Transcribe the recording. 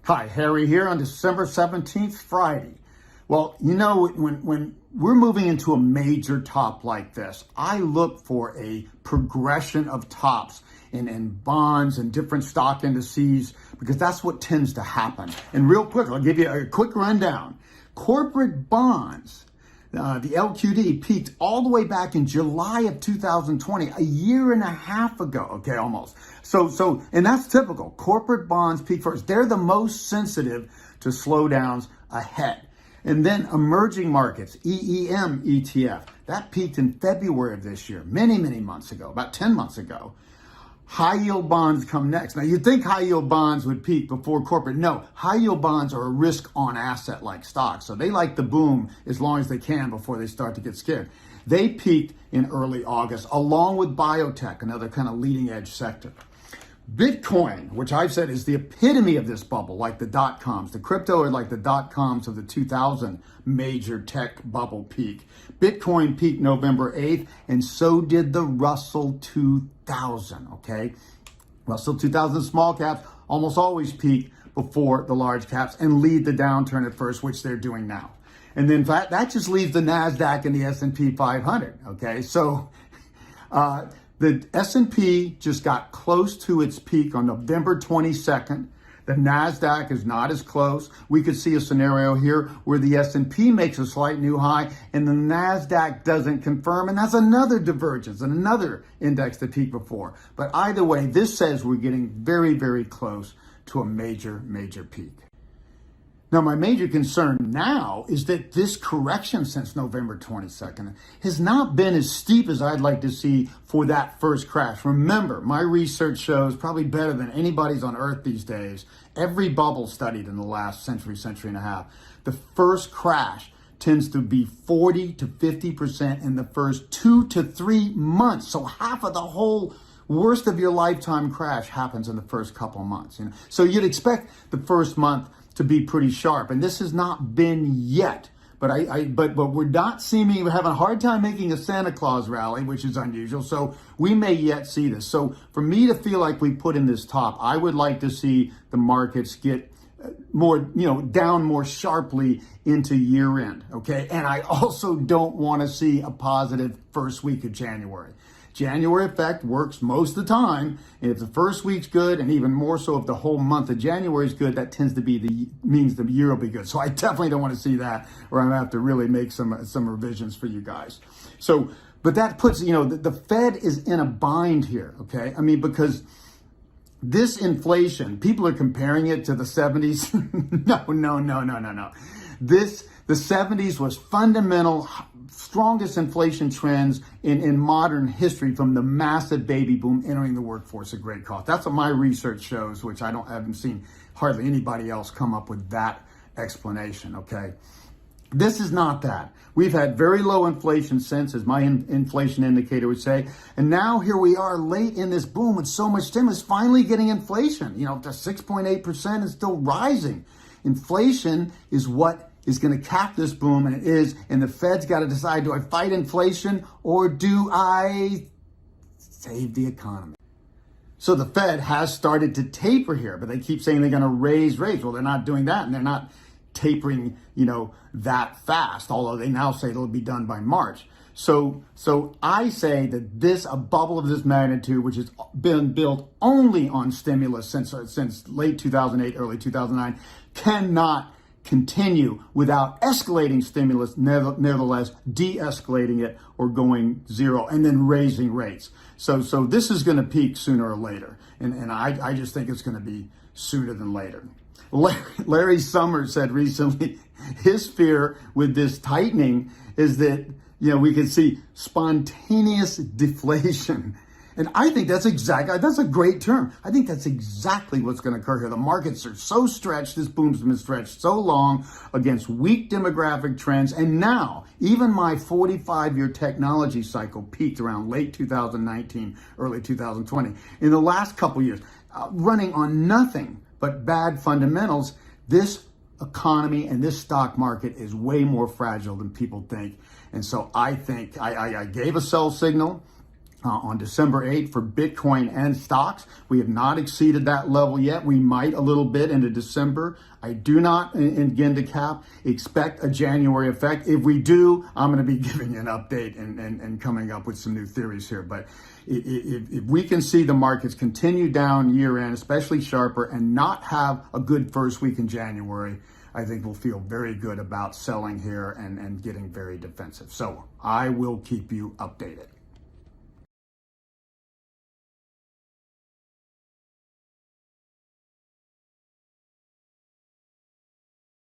Hi, Harry here on December 17th, Friday. Well, you know, when we're moving into a major top like this, I look for a progression of tops in bonds and different stock indices because that's what tends to happen. And real quick, I'll give you a quick rundown. Corporate bonds, the LQD peaked all the way back in July of 2020, a year and a half ago, okay, almost. And that's typical. Corporate bonds peak first. They're the most sensitive to slowdowns ahead. And then emerging markets, EEM ETF, that peaked in February of this year, many months ago, about 10 months ago. High yield bonds come next. Now you'd think high yield bonds would peak before corporate. No, high yield bonds are a risk on asset like stocks. So they like the boom as long as they can before they start to get scared. They peaked in early August along with biotech, another kind of leading edge sector. Bitcoin, which I've said is the epitome of this bubble, like the dot-coms. The crypto are like the dot-coms of the 2000 major tech bubble peak. Bitcoin peaked November 8th, and so did the Russell 2000, okay? Russell 2000 small caps almost always peak before the large caps and lead the downturn at first, which they're doing now. And then that just leaves the NASDAQ and the S&P 500, okay? So, the S&P just got close to its peak on November 22nd. The NASDAQ is not as close. We could see a scenario here where the S&P makes a slight new high and the NASDAQ doesn't confirm, and that's another divergence and another index to peak before. But either way, this says we're getting very close to a major peak. Now, my major concern now is that this correction since November 22nd has not been as steep as I'd like to see for that first crash. Remember, my research shows, probably better than anybody's on earth these days, every bubble studied in the last century and a half, the first crash tends to be 40 to 50% in the first 2 to 3 months. So half of the whole worst of your lifetime crash happens in the first couple of months. So you'd expect the first month to be pretty sharp, and this has not been yet. But we're not seeming, we're having a hard time making a Santa Claus rally, which is unusual. So we may yet see this. So for me to feel like we put in this top, I would like to see the markets get more, down more sharply into year end. Okay, and I also don't want to see a positive first week of January. January effect works most of the time, and if the first week's good, and even more so if the whole month of January is good, that tends to be means the year will be good. So I definitely don't want to see that, or I'm gonna have to really make some revisions for you guys. So, but that puts, the Fed is in a bind here, okay? I mean, because this inflation, people are comparing it to the 70s. No. The 70s was fundamental, strongest inflation trends in modern history from the massive baby boom entering the workforce at great cost. That's what my research shows, which I haven't seen hardly anybody else come up with that explanation, okay? This is not that. We've had very low inflation since, as my inflation indicator would say, and now here we are late in this boom with so much stimulus, finally getting inflation. The 6.8% is still rising. Inflation is what is going to cap this boom, and it is, and the Fed's got to decide, do I fight inflation or do I save the economy? So the Fed has started to taper here, but they keep saying they're going to raise rates. Well, they're not doing that, and they're not tapering, that fast, although they now say it'll be done by March. So I say that a bubble of this magnitude, which has been built only on stimulus since late 2008, early 2009, cannot continue without escalating stimulus, nevertheless de-escalating it or going zero and then raising rates. So this is going to peak sooner or later. And I just think it's going to be sooner than later. Larry Summers said recently his fear with this tightening is that, we could see spontaneous deflation. And I think that's a great term. I think that's exactly what's going to occur here. The markets are so stretched, this boom's been stretched so long against weak demographic trends. And now, even my 45-year technology cycle peaked around late 2019, early 2020. In the last couple years, running on nothing but bad fundamentals, this economy and this stock market is way more fragile than people think. And so I think I gave a sell signal on December 8th for Bitcoin and stocks. We have not exceeded that level yet. We might a little bit into December. I do not, again to cap, expect a January effect. If we do, I'm going to be giving you an update and coming up with some new theories here. But if we can see the markets continue down year end, especially sharper, and not have a good first week in January, I think we'll feel very good about selling here and getting very defensive. So I will keep you updated.